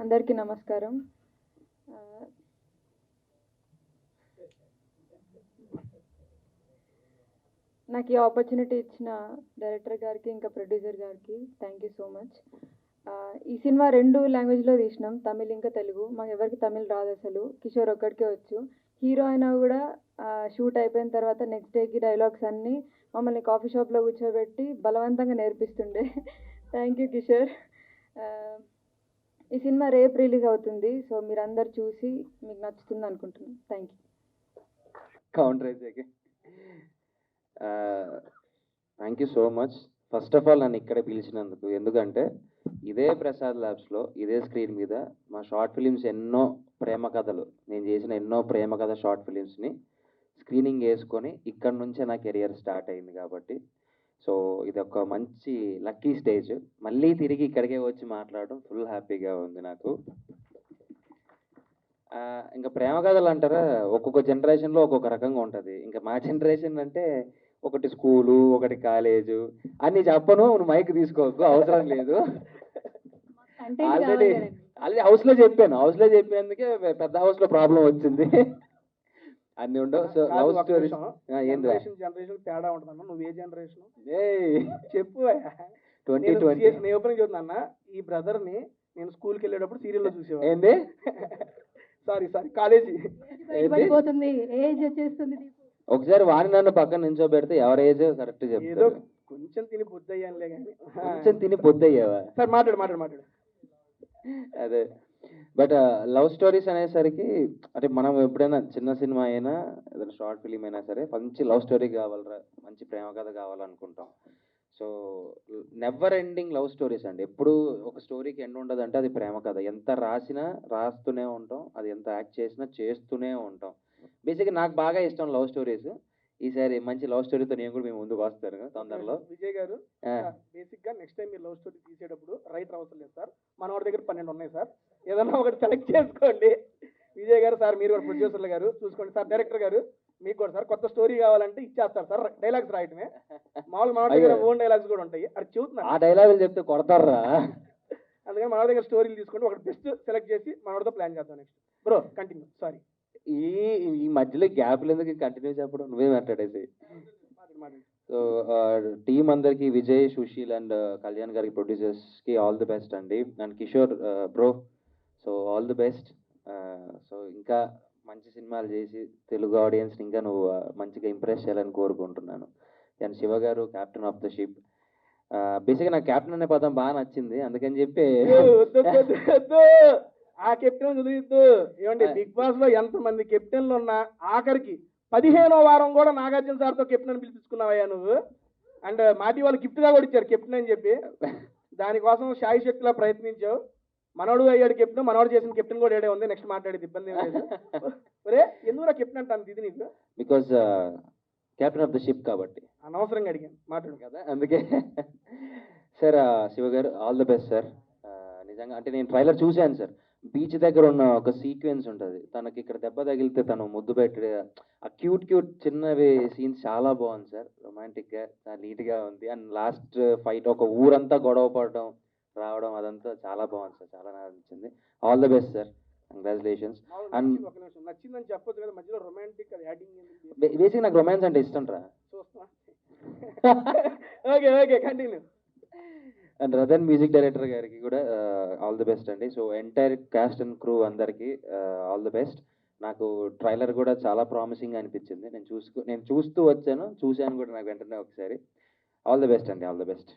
అందరికీ నమస్కారం. నాకు ఈ ఆపర్చునిటీ ఇచ్చిన డైరెక్టర్ గారికి, ఇంకా ప్రొడ్యూసర్ గారికి థ్యాంక్ యూ సో మచ్. ఈ సినిమా 2 లాంగ్వేజ్లో తీసినాం, తమిళ్ ఇంకా తెలుగు. మాకు ఎవరికి తమిళ్ రాదు అసలు, కిషోర్ ఒక్కడికే వచ్చు. హీరో అయినా కూడా షూట్ అయిపోయిన తర్వాత నెక్స్ట్ డేకి డైలాగ్స్ అన్నీ మమ్మల్ని కాఫీ షాప్లో కూర్చోబెట్టి బలవంతంగా నేర్పిస్తుండే. Thank you Kishore. ఈ సినిమా రేపు రిలీజ్ అవుతుంది, సో మీరందరు చూసి మీకు నచ్చుతుంది అనుకుంటున్నాను. Thank you. Counter thank you so much. First of all నన్ను ఇక్కడ పిలిచినందుకు, ఎందుకంటే ఇదే ప్రసాద్ ల్యాబ్స్లో ఇదే స్క్రీన్ మీద మా షార్ట్ ఫిలిమ్స్ ఎన్నో ప్రేమ కథలు, నేను చేసిన ఎన్నో ప్రేమ కథ షార్ట్ ఫిలిమ్స్ని స్క్రీనింగ్ వేసుకొని ఇక్కడ నుంచే నా కెరియర్ స్టార్ట్ అయింది. కాబట్టి సో ఇది ఒక మంచి లక్కీ స్టేజ్. మళ్ళీ తిరిగి ఇక్కడికే వచ్చి మాట్లాడడం ఫుల్ హ్యాపీగా ఉంది నాకు. ఇంకా ప్రేమ కథలు అంటారా, ఒక్కొక్క జనరేషన్లో ఒక్కొక్క రకంగా ఉంటుంది. ఇంకా మా జనరేషన్ అంటే ఒకటి స్కూలు, ఒకటి కాలేజు అన్నీ చెప్పను, నువ్వు మైక్ తీసుకోకు, అవసరం లేదు. ఆల్రెడీ హౌస్లో చెప్పేందుకే పెద్ద హౌస్లో ప్రాబ్లం వచ్చింది. అన్ని ఉండవు. సో లవ్ స్టోరీ జనరేషన్ తేడా ఉంటుందన్న. నువ్వు ఏ జనరేషన్ చెప్పు. 2020 నేను ఓపెనింగ్ చెప్తున్నా, ఈ బ్రదర్ ని నేను స్కూల్కి వెళ్ళేటప్పుడు సీరియల్లో చూసేవాడు. ఏంది? సారీ కాలేజీ ఏజ్ వచ్చేస్తుంది. ఒకసారి వాణి నన్ను పక్కన నించోబెడితే ఎవరి ఏజ్ కరెక్ట్ ఏదో చెప్తారు. కొంచెం తిని పొద్దయ్యానులే కానీ. కొంచెం తిని పొద్దయ్యావా? సార్ మాట్లాడు. అదే. బట్ లవ్ స్టోరీస్ అనేసరికి అంటే మనం ఎప్పుడైనా చిన్న సినిమా అయినా ఏదైనా షార్ట్ ఫిలిం అయినా సరే మంచి లవ్ స్టోరీ కావాలరా, మంచి ప్రేమ కథ కావాలనుకుంటాం. So never ending love stories అండి. ఎప్పుడు ఒక స్టోరీకి ఎండ్ ఉండదు అంటే అది ప్రేమ కథ. ఎంత రాసినా రాస్తూనే ఉంటాం, అది ఎంత యాక్ట్ చేసినా చేస్తూనే ఉంటాం. బేసిక్గా నాకు బాగా ఇష్టం లవ్ స్టోరీస్. ఈసారి మంచి లవ్ స్టోరీతో నేను కూడా మేము ముందుకు వస్తాను తొందరలో. విజయ్ గారు, బేసిక్ గా నెక్స్ట్ టైం మీరు లవ్ స్టోరీ తీసేటప్పుడు రైటర్ అవసరం లేదు సార్, మన వాడి దగ్గర 12 ఉన్నాయి సార్, ఏదన్నా ఒకటి సెలెక్ట్ చేసుకోండి. విజయ్ గారు సార్, మీరు కూడా ప్రొడ్యూసర్లు గారు చూసుకోండి సార్. డైరెక్టర్ గారు మీకు కూడా సార్ కొత్త స్టోరీ కావాలంటే ఇచ్చేస్తారు సార్. డైలాగ్స్ రాయటమే మామూలు, మన దగ్గర ఓన్ డైలాగ్స్ కూడా ఉంటాయి. అది చెబుతున్నా, ఆ డైలాగులు చెప్తే కొడతారా? అందుకని మన దగ్గర స్టోరీలు తీసుకుంటే ఒకటి బెస్ట్ సెలెక్ట్ చేసి మనతో ప్లాన్ చేద్దాం. Next bro continue. సారీ, ఈ మధ్యలో గ్యాప్లు ఎందుకు, కంటిన్యూ చెప్పడం, నువ్వే మాట్లాడేసి. సో టీం అందరికి, విజయ్, సుశీల్ అండ్ కళ్యాణ్ గారికి, ప్రొడ్యూసర్స్కి ఆల్ ది బెస్ట్ అండి. And Kishore bro, so all the best. So ఇంకా మంచి సినిమాలు చేసి తెలుగు ఆడియన్స్ని ఇంకా నువ్వు మంచిగా ఇంప్రెస్ చేయాలని కోరుకుంటున్నాను. అండ్ శివ గారు, క్యాప్టెన్ ఆఫ్ ద షిప్. బేసిక్గా నాకు క్యాప్టెన్ అనే పదం బాగా నచ్చింది, అందుకని చెప్పి ఆ కెప్టెన్ చదివిద్దు. ఏమండి, బిగ్ బాస్ లో ఎంత మంది కెప్టెన్లు ఉన్నా ఆఖరికి 15వ వారం కూడా నాగార్జున సార్తో కెప్టెన్ పిలిపించుకున్నావయ్యా నువ్వు. అండ్ మాటి వాళ్ళు గిఫ్ట్ గా కూడా ఇచ్చారు కెప్టెన్ అని చెప్పి. దానికోసం శాయి శక్తిలా ప్రయత్నించావు. మనోడు అయ్యాడు కెప్టెన్, మనోడు చేసిన కెప్టెన్ కూడా ఏడే ఉంది. నెక్స్ట్ మాట్లాడేది ఇబ్బంది ఏం లేదు. ఒరే ఎందుకు కెప్టెన్ అంటాను ఇది నీకు? Because captain of the ship కాబట్టి. అనవసరంగా అడిగాను, మాట్లాడు కదా అందుకే. సార్ శివ గారు ఆల్ ది బెస్ట్ సార్. నిజంగా అంటే నేను ట్రైలర్ చూశాను సార్. బీచ్ దగ్గర ఉన్న ఒక సీక్వెన్స్ ఉంటుంది, తనకి ఇక్కడ దెబ్బ తగిలితే తను ముద్దు పెట్టి ఆ క్యూట్ చిన్నవి సీన్స్ చాలా బాగుంది సార్. రొమాంటిక్గా చాలా నీట్గా ఉంది. అండ్ లాస్ట్ ఫైట్ ఒక ఊరంతా గొడవ పడడం రావడం అదంతా చాలా బాగుంది సార్, చాలా నచ్చింది. All the best sir, congratulations. And నచ్చిందని చెప్పొచ్చు కదా, మధ్యలో రొమాంటిక్ యాడింగ్. బేసిక్ నాకు రొమాన్స్ అంటే ఇష్టం రా. చూస్తా. Okay continue. And Ratan music director గారికి కూడా ఆల్ ది బెస్ట్ అండి. So entire cast and crew అందరికీ ఆల్ ది బెస్ట్. నాకు ట్రైలర్ కూడా చాలా ప్రామిసింగ్ అనిపించింది. నేను చూస్తూ వచ్చాను, చూశాను కూడా నాకు వెంటనే ఒకసారి. ఆల్ ది బెస్ట్ అండి, ఆల్ ది బెస్ట్.